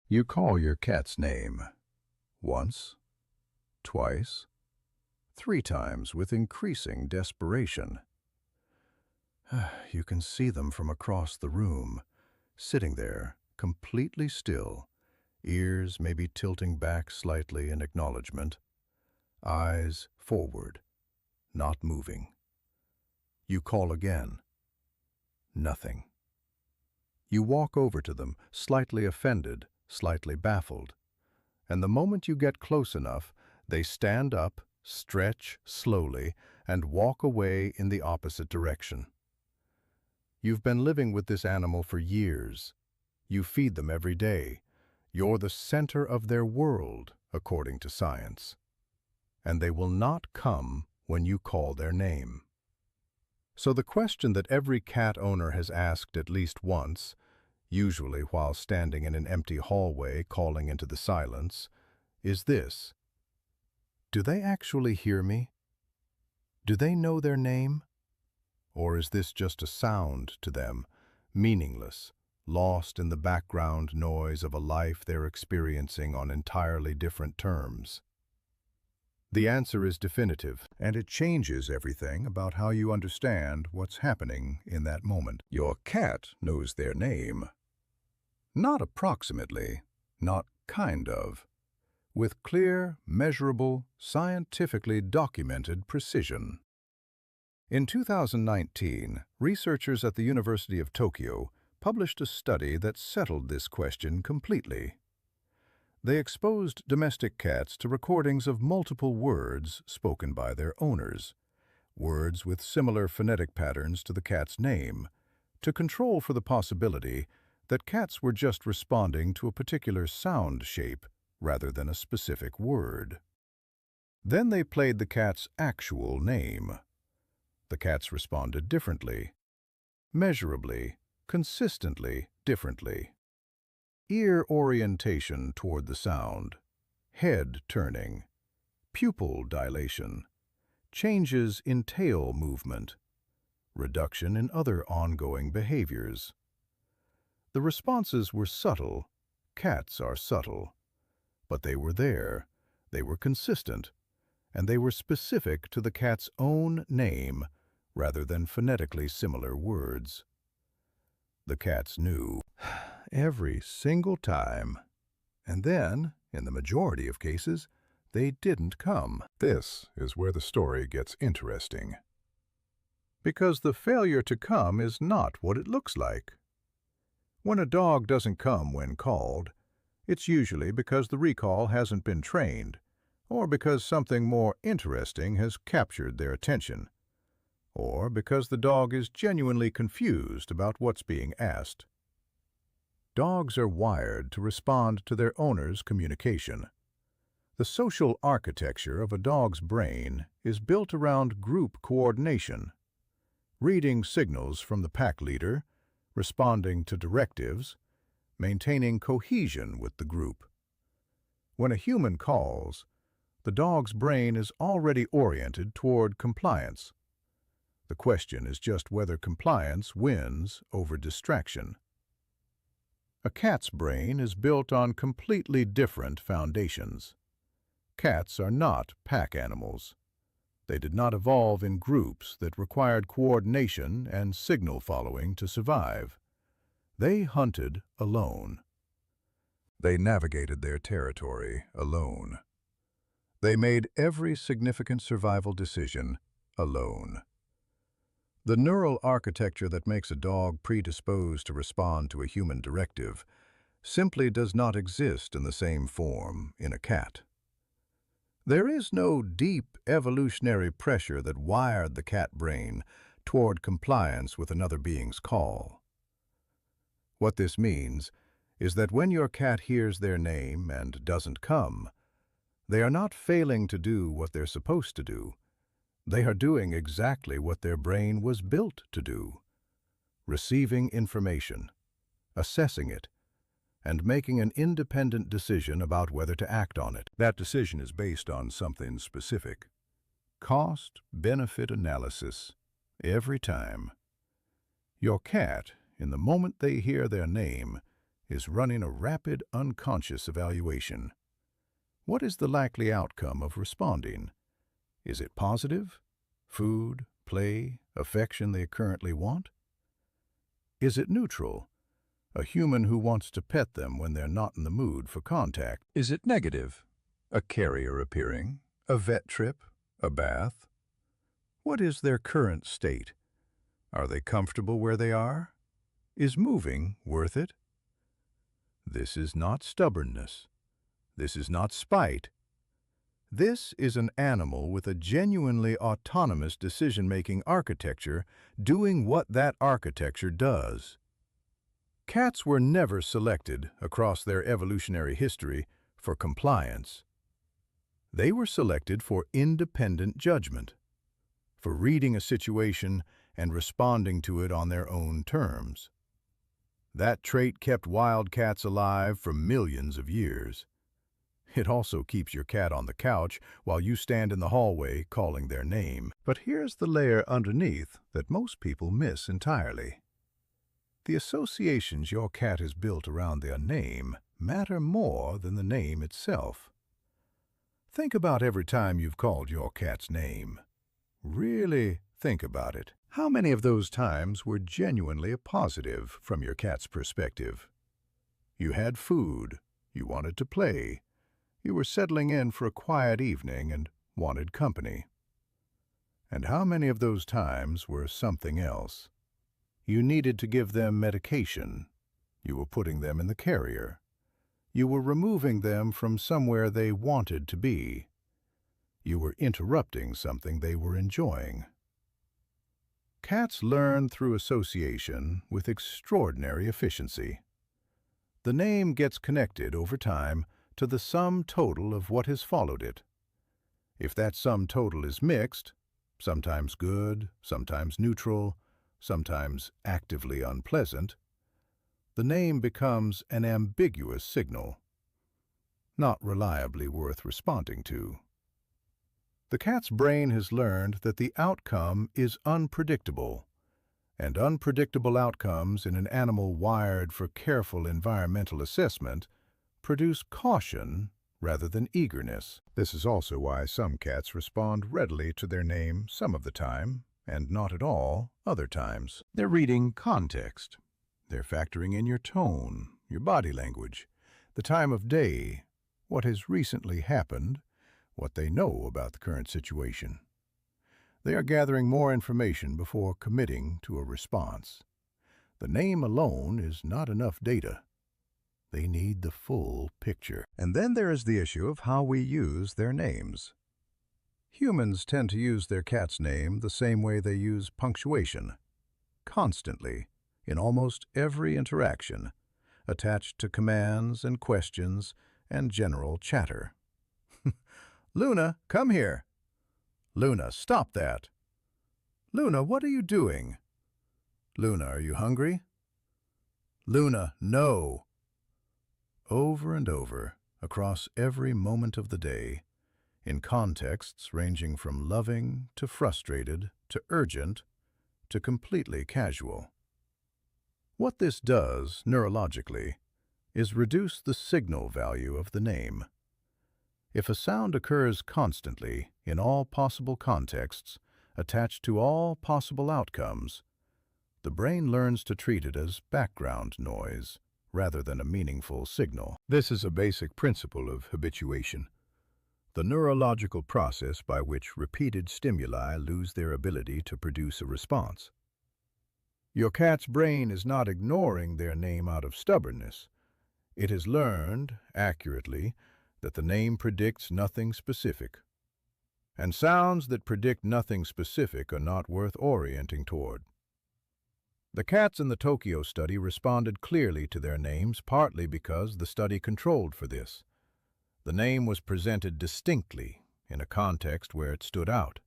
You call your cat's name once, twice, 3 times with increasing desperation. You can see them from across the room, sitting there, completely still, ears maybe tilting back slightly in acknowledgement, eyes forward, not moving. You call again. Nothing. You walk over to them, slightly offended, slightly baffled, and the moment you get close enough, they stand up, stretch slowly, and walk away in the opposite direction. You've been living with this animal for years. You feed them every day. You're the center of their world, according to science. And they will not come when you call their name. So the question that every cat owner has asked at least once, usually while standing in an empty hallway calling into the silence, is this: do they actually hear me? Do they know their name? Or is this just a sound to them, meaningless, lost in the background noise of a life they're experiencing on entirely different terms? The answer is definitive, and it changes everything about how you understand what's happening in that moment. Your cat knows their name. Not approximately, not kind of, with clear, measurable, scientifically documented precision. In 2019, researchers at the University of Tokyo published a study that settled this question completely. They exposed domestic cats to recordings of multiple words spoken by their owners, words with similar phonetic patterns to the cat's name, to control for the possibility that cats were just responding to a particular sound shape rather than a specific word. Then they played the cat's actual name. The cats responded differently, measurably, consistently differently. Ear orientation toward the sound, head turning, pupil dilation, changes in tail movement, reduction in other ongoing behaviors. The responses were subtle. Cats are subtle. But they were there, they were consistent, and they were specific to the cat's own name rather than phonetically similar words. The cats knew every single time, and then, in the majority of cases, they didn't come. This is where the story gets interesting. Because the failure to come is not what it looks like. When a dog doesn't come when called, it's usually because the recall hasn't been trained, or because something more interesting has captured their attention, or because the dog is genuinely confused about what's being asked. Dogs are wired to respond to their owner's communication. The social architecture of a dog's brain is built around group coordination, reading signals from the pack leader, responding to directives, maintaining cohesion with the group. When a human calls, the dog's brain is already oriented toward compliance. The question is just whether compliance wins over distraction. A cat's brain is built on completely different foundations. Cats are not pack animals. They did not evolve in groups that required coordination and signal following to survive. They hunted alone. They navigated their territory alone. They made every significant survival decision alone. The neural architecture that makes a dog predisposed to respond to a human directive simply does not exist in the same form in a cat. There is no deep evolutionary pressure that wired the cat brain toward compliance with another being's call. What this means is that when your cat hears their name and doesn't come, they are not failing to do what they're supposed to do. They are doing exactly what their brain was built to do: receiving information, assessing it, and making an independent decision about whether to act on it. That decision is based on something specific. Cost-benefit analysis, every time. Your cat, in the moment they hear their name, is running a rapid, unconscious evaluation. What is the likely outcome of responding? Is it positive? Food, play, affection they currently want? Is it neutral? A human who wants to pet them when they're not in the mood for contact? Is it negative? A carrier appearing? A vet trip? A bath? What is their current state? Are they comfortable where they are? Is moving worth it? This is not stubbornness. This is not spite. This is an animal with a genuinely autonomous decision-making architecture doing what that architecture does. Cats were never selected across their evolutionary history for compliance. They were selected for independent judgment, for reading a situation and responding to it on their own terms. That trait kept wild cats alive for millions of years. It also keeps your cat on the couch while you stand in the hallway calling their name. But here's the layer underneath that most people miss entirely. The associations your cat has built around their name matter more than the name itself. Think about every time you've called your cat's name. Really think about it. How many of those times were genuinely a positive from your cat's perspective? You had food, you wanted to play, you were settling in for a quiet evening and wanted company. And how many of those times were something else? You needed to give them medication. You were putting them in the carrier. You were removing them from somewhere they wanted to be. You were interrupting something they were enjoying. Cats learn through association with extraordinary efficiency. The name gets connected over time to the sum total of what has followed it. If that sum total is mixed, sometimes good, sometimes neutral, sometimes actively unpleasant, the name becomes an ambiguous signal, not reliably worth responding to. The cat's brain has learned that the outcome is unpredictable, and unpredictable outcomes in an animal wired for careful environmental assessment produce caution rather than eagerness. This is also why some cats respond readily to their name some of the time, and not at all other times. They're reading context. They're factoring in your tone, your body language, the time of day, what has recently happened, what they know about the current situation. They are gathering more information before committing to a response. The name alone is not enough data. They need the full picture. And then there is the issue of how we use their names. Humans tend to use their cat's name the same way they use punctuation, constantly, in almost every interaction, attached to commands and questions and general chatter. Luna, come here. Luna, stop that. Luna, what are you doing? Luna, are you hungry? Luna, no. Over and over, across every moment of the day, in contexts ranging from loving to frustrated to urgent to completely casual. What this does, neurologically, is reduce the signal value of the name. If a sound occurs constantly, in all possible contexts, attached to all possible outcomes, the brain learns to treat it as background noise rather than a meaningful signal. This is a basic principle of habituation, the neurological process by which repeated stimuli lose their ability to produce a response. Your cat's brain is not ignoring their name out of stubbornness. It has learned, accurately, that the name predicts nothing specific. And sounds that predict nothing specific are not worth orienting toward. The cats in the Tokyo study responded clearly to their names partly because the study controlled for this. The name was presented distinctly in a context where it stood out.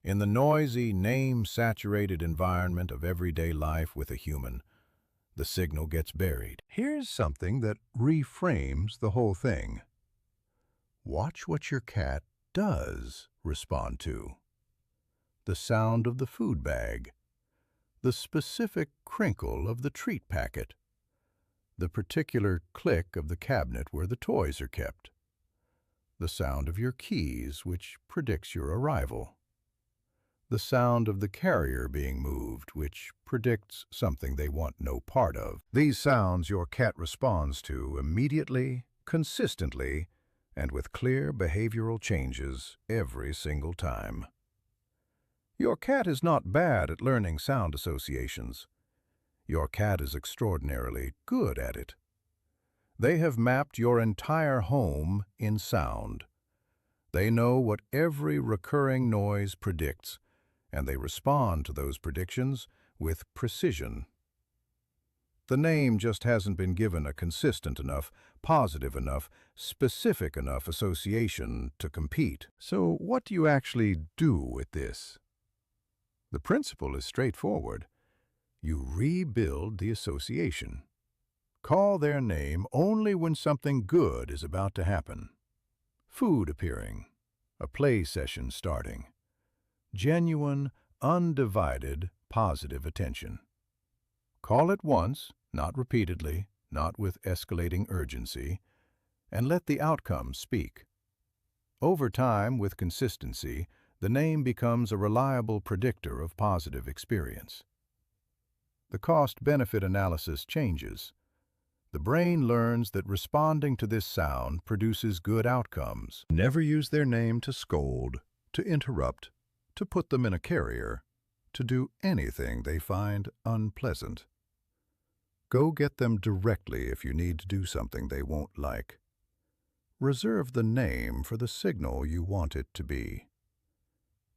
In the noisy, name-saturated environment of everyday life with a human, the signal gets buried. Here's something that reframes the whole thing. Watch what your cat does respond to. The sound of the food bag, the specific crinkle of the treat packet, the particular click of the cabinet where the toys are kept, the sound of your keys, which predicts your arrival, the sound of the carrier being moved, which predicts something they want no part of. These sounds your cat responds to immediately, consistently, and with clear behavioral changes every single time. Your cat is not bad at learning sound associations. Your cat is extraordinarily good at it. They have mapped your entire home in sound. They know what every recurring noise predicts, and they respond to those predictions with precision. The name just hasn't been given a consistent enough, positive enough, specific enough association to compete. So what do you actually do with this? The principle is straightforward. You rebuild the association. Call their name only when something good is about to happen. Food appearing, a play session starting, genuine, undivided, positive attention. Call it once, not repeatedly, not with escalating urgency, and let the outcome speak. Over time, with consistency, the name becomes a reliable predictor of positive experience. The cost-benefit analysis changes. The brain learns that responding to this sound produces good outcomes. Never use their name to scold, to interrupt, to put them in a carrier, to do anything they find unpleasant. Go get them directly if you need to do something they won't like. Reserve the name for the signal you want it to be.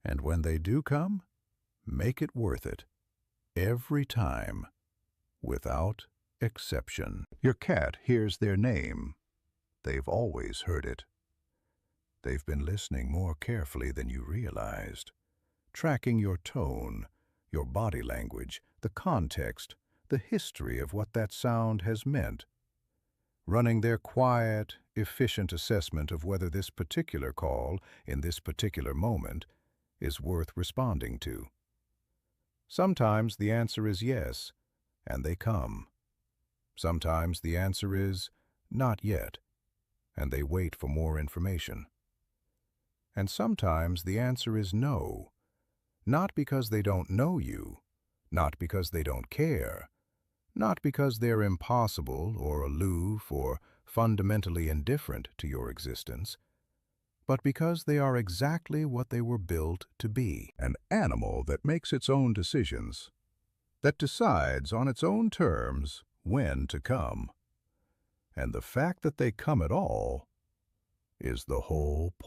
And when they do come, make it worth it. Every time, without exception. Your cat hears their name. They've always heard it. They've been listening more carefully than you realized, tracking your tone, your body language, the context, the history of what that sound has meant, running their quiet, efficient assessment of whether this particular call, in this particular moment, is worth responding to. Sometimes the answer is yes, and they come. Sometimes the answer is not yet, and they wait for more information. And sometimes the answer is no, not because they don't know you, not because they don't care, not because they're impossible or aloof or fundamentally indifferent to your existence, but because they are exactly what they were built to be. An animal that makes its own decisions, that decides on its own terms when to come. And the fact that they come at all is the whole point.